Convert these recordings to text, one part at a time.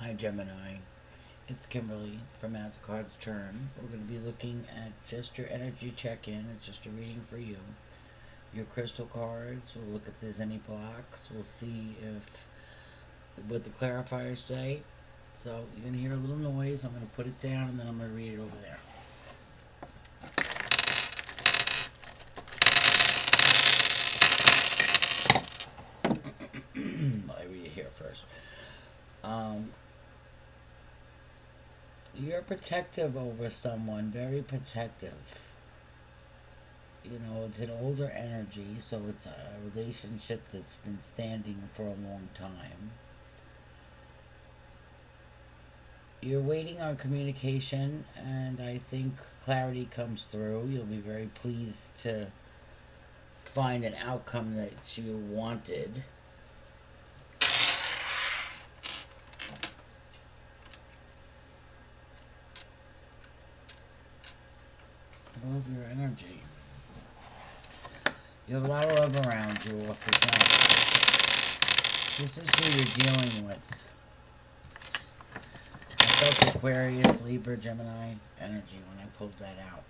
Hi Gemini, it's Kimberly from As a Card's Turn. We're going to be looking at just your energy check-in. It's just a reading for you. Your crystal cards, we'll look if there's any blocks. We'll see if what the clarifiers say. So you're going to hear a little noise. I'm going to put it down and then I'm going to read it over there. I read it here first. You're protective over someone, very protective. You know, it's an older energy, so it's a relationship that's been standing for a long time. You're waiting on communication, and I think clarity comes through. You'll be very pleased to find an outcome that you wanted. I love your energy. You have a lot of love around you off the jump. This is who you're dealing with. I felt Aquarius, Libra, Gemini energy when I pulled that out.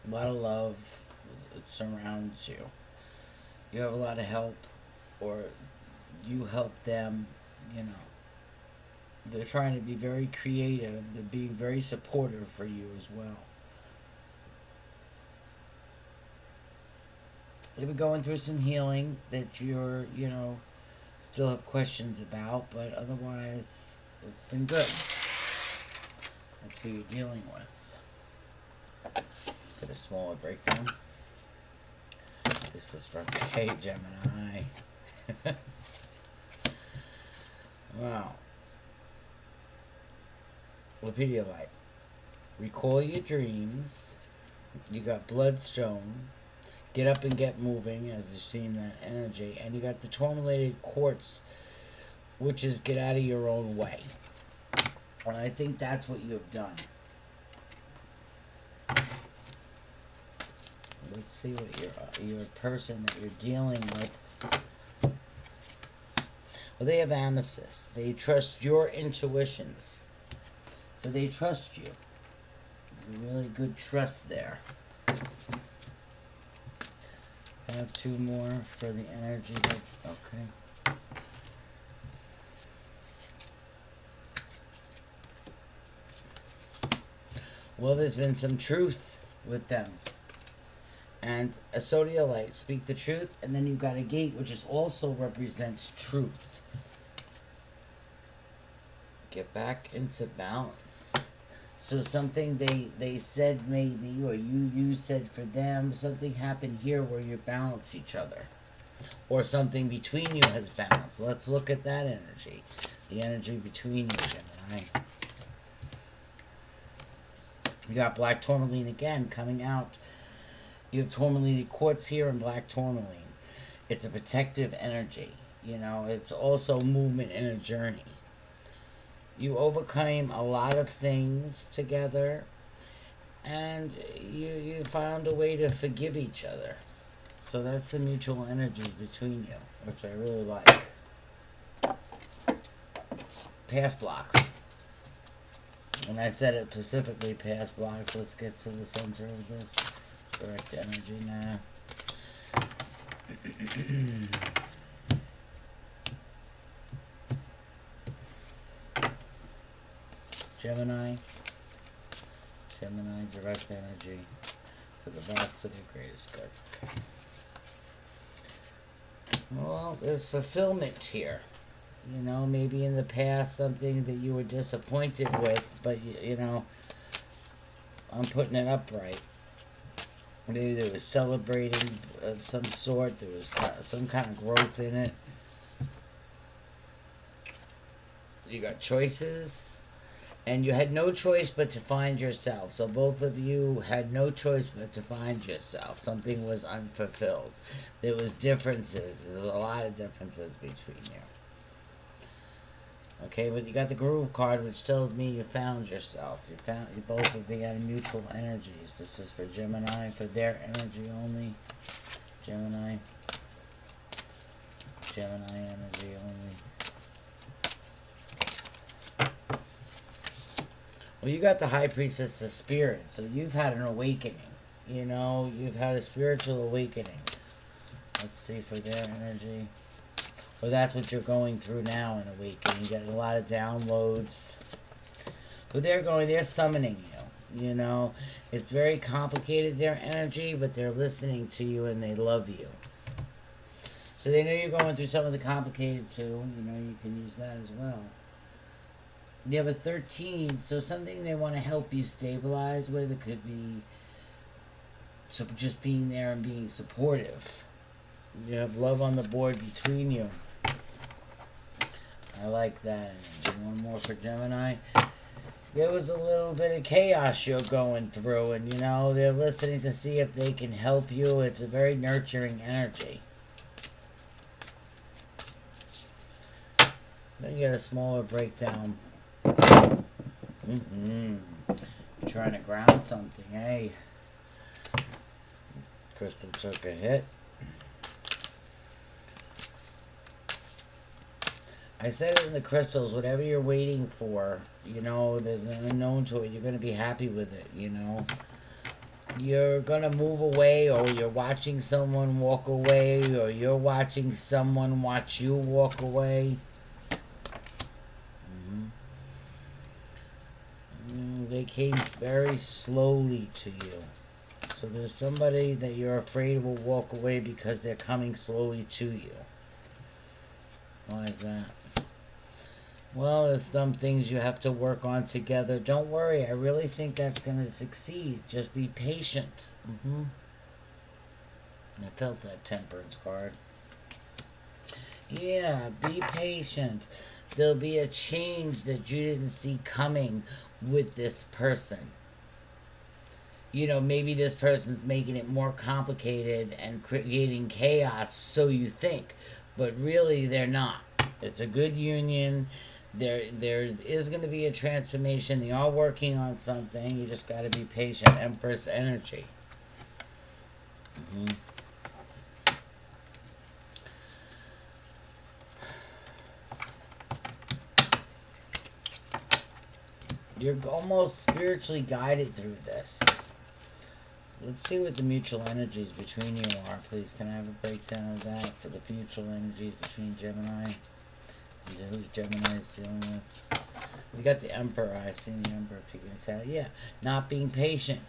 A lot of love. It surrounds you. You have a lot of help, or you help them. You know, they're trying to be very creative. They're being very supportive for you as well. They've been going through some healing that you're, still have questions about, but otherwise, it's been good. That's who you're dealing with. Get a smaller breakdown. This is from K Gemini. Wow. Light. Recall your dreams. You got Bloodstone. Get up and get moving, as you've seen that energy. And you got the Tourmalated Quartz, which is get out of your own way. And I think that's what you have done. Let's see what your person that you're dealing with. Well, they have amethyst. They trust your intuitions. So they trust you. There's a really good trust there. I have two more for the energy. Okay. Well, there's been some truth with them. And a sodalite, speak the truth. And then you've got a gate, which is also represents truth. Get back into balance. So something they said maybe, or you said for them, something happened here where you balance each other. Or something between you has balance. Let's look at that energy. The energy between you, Gemini. You got black tourmaline again coming out. You have tourmalinated quartz here and black tourmaline. It's a protective energy. You know, it's also movement in a journey. You overcame a lot of things together, and you found a way to forgive each other. So that's the mutual energies between you, which I really like. Past blocks. And I said it specifically, past blocks. Let's get to the center of this. Direct energy now. Gemini, direct energy for the box with your greatest good. Okay. Well, there's fulfillment here. You know, maybe in the past something that you were disappointed with, but I'm putting it upright. Maybe there was celebrating of some sort. There was some kind of growth in it. You got choices. And you had no choice but to find yourself. So both of you had no choice but to find yourself. Something was unfulfilled. There was differences. There was a lot of differences between you. Okay, but you got the Groove card, which tells me you found yourself. You found both of the mutual energies. This is for Gemini, for their energy only. Gemini energy only. Well, you got the High Priestess of Spirit, so you've had an awakening. You know, you've had a spiritual awakening. Let's see for their energy. Well, that's what you're going through now, an awakening. You're getting a lot of downloads. But they're summoning you. You know, it's very complicated, their energy, but they're listening to you and they love you. So they know you're going through some of the complicated too. You know, you can use that as well. You have a 13, so something they want to help you stabilize with. It could be so just being there and being supportive. You have love on the board between you. I like that energy. One more for Gemini. There was a little bit of chaos you're going through, and you know, they're listening to see if they can help you. It's a very nurturing energy. Let me get a smaller breakdown. You're trying to ground something, hey? Crystal took a hit. I said it in the crystals, whatever you're waiting for, you know, there's an unknown to it. You're going to be happy with it, you know. You're going to move away, or you're watching someone walk away, or you're watching someone watch you walk away. They came very slowly to you. So there's somebody that you're afraid will walk away because they're coming slowly to you. Why is that? Well, there's some things you have to work on together. Don't worry. I really think that's going to succeed. Just be patient. I felt that temperance card. Yeah, be patient. There'll be a change that you didn't see coming with this person. You know, maybe this person's making it more complicated and creating chaos, so you think. But really, they're not. It's a good union. There is going to be a transformation. They are working on something. You just got to be patient. Empress energy. You're almost spiritually guided through this. Let's see what the mutual energies between you are, please. Can I have a breakdown of that for the mutual energies between Gemini? And who's Gemini is dealing with? We got the Emperor. I seen the Emperor peeking his head. Yeah, not being patient.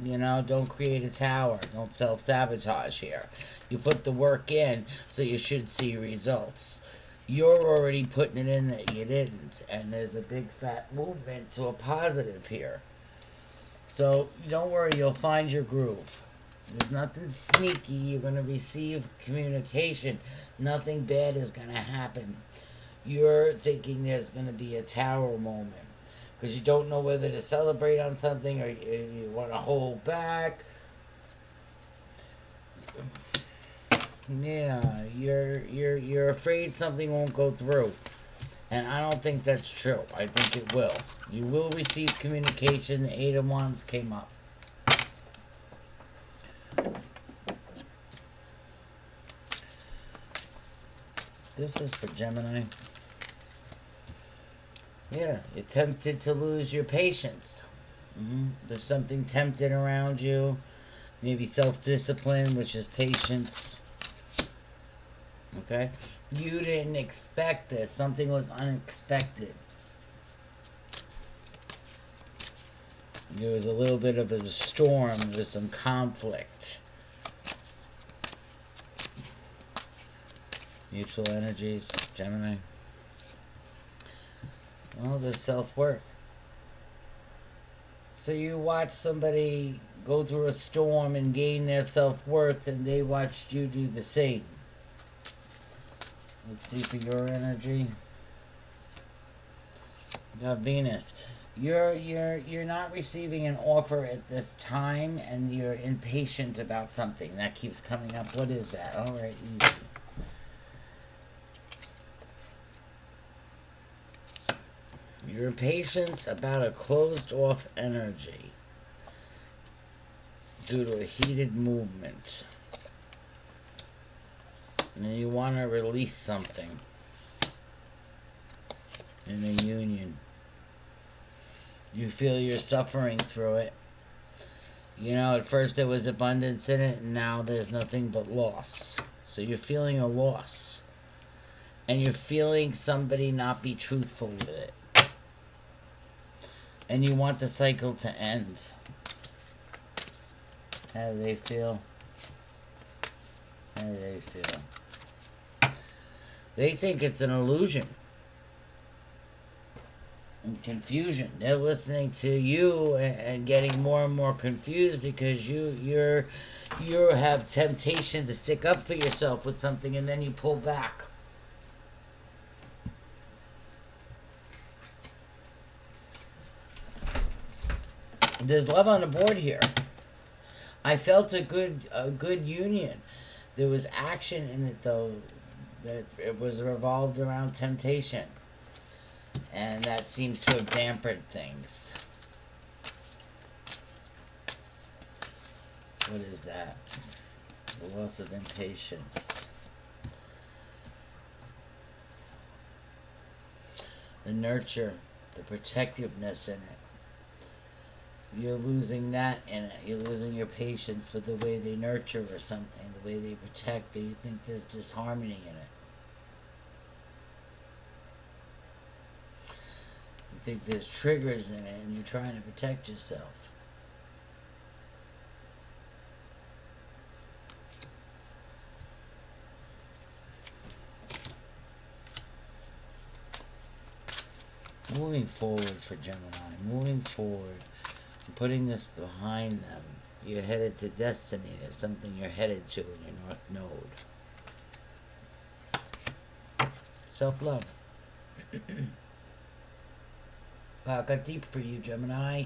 You know, don't create a tower. Don't self-sabotage here. You put the work in, so you should see results. You're already putting it in that you didn't, and there's a big fat movement to a positive here. So don't worry, you'll find your groove. There's nothing sneaky. You're going to receive communication. Nothing bad is going to happen. You're thinking there's going to be a tower moment because you don't know whether to celebrate on something or you want to hold back. Yeah, you're afraid something won't go through. And I don't think that's true. I think it will. You will receive communication. The Eight of Wands came up. This is for Gemini. Yeah, you're tempted to lose your patience. There's something tempted around you. Maybe self-discipline, which is patience. Okay? You didn't expect this. Something was unexpected. There was a little bit of a storm. There was some conflict. Mutual energies, Gemini. Well, there's self-worth. So you watch somebody go through a storm and gain their self-worth, and they watched you do the same. Let's see for your energy. You got Venus. You're not receiving an offer at this time, and you're impatient about something. That keeps coming up. What is that? All right, easy. You're impatient about a closed-off energy due to a heated movement. And you want to release something in a union. You feel you're suffering through it. You know, at first there was abundance in it, and now there's nothing but loss. So you're feeling a loss. And you're feeling somebody not be truthful with it. And you want the cycle to end. How do they feel? How do they feel? They think it's an illusion. And confusion. They're listening to you and getting more and more confused because you have temptation to stick up for yourself with something and then you pull back. There's love on the board here. I felt a good union. There was action in it though. That it was revolved around temptation. And that seems to have dampened things. What is that? The loss of impatience. The nurture, the protectiveness in it. You're losing that in it. You're losing your patience with the way they nurture or something, the way they protect. That you think there's disharmony in it. You think there's triggers in it and you're trying to protect yourself. Moving forward for Gemini. Moving forward. Putting this behind them. You're headed to destiny. There's something you're headed to in your North Node. Self-love. Wow, it got deep for you, Gemini.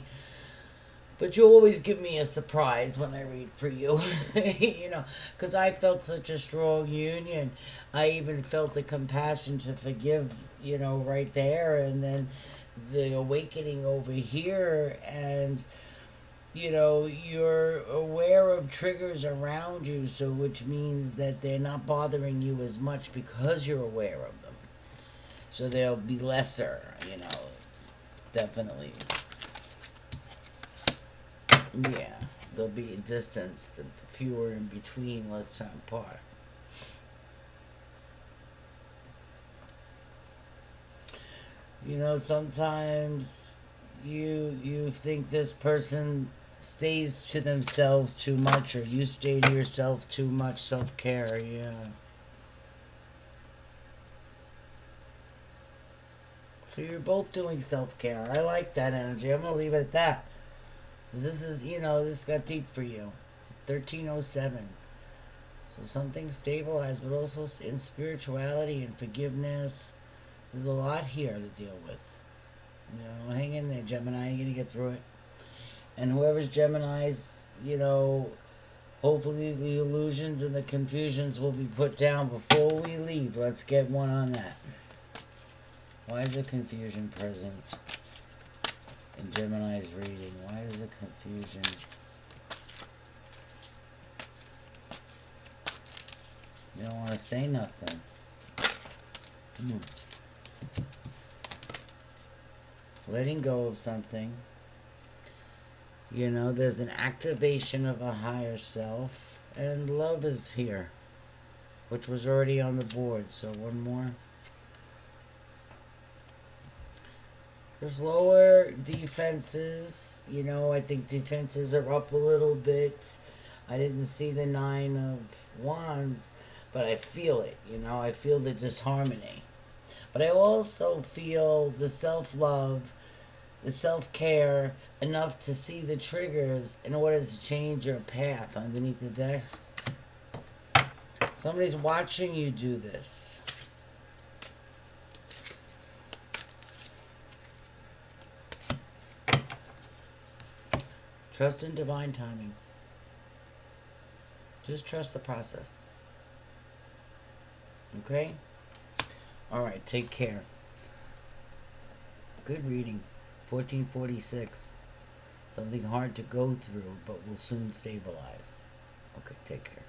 But you always give me a surprise when I read for you. You know, because I felt such a strong union. I even felt the compassion to forgive, you know, right there. And then the awakening over here. And you know, you're aware of triggers around you, so which means that they're not bothering you as much because you're aware of them. So they'll be lesser, you know, definitely. Yeah, there'll be a distance, the fewer in between, less time apart. You know, sometimes you think this person stays to themselves too much, or you stay to yourself too much. Self-care, yeah. So you're both doing self-care. I like that energy. I'm gonna leave it at that. 'Cause this is, you know, this got deep for you. 1307. So something stabilized, but also in spirituality and forgiveness. There's a lot here to deal with. You know, hang in there, Gemini. You're gonna get through it. And whoever's Gemini's, you know, hopefully the illusions and the confusions will be put down before we leave. Let's get one on that. Why is the confusion present in Gemini's reading? Why is the confusion? You don't want to say nothing. Letting go of something. You know, there's an activation of a higher self. And love is here, which was already on the board. So one more. There's lower defenses. You know, I think defenses are up a little bit. I didn't see the 9 of Wands, but I feel it. You know, I feel the disharmony. But I also feel the self-love, the self-care, enough to see the triggers in order to change your path underneath the desk. Somebody's watching you do this. Trust in divine timing. Just trust the process. Okay? Alright, take care. Good reading. 1446. Something hard to go through, but will soon stabilize. Okay, take care.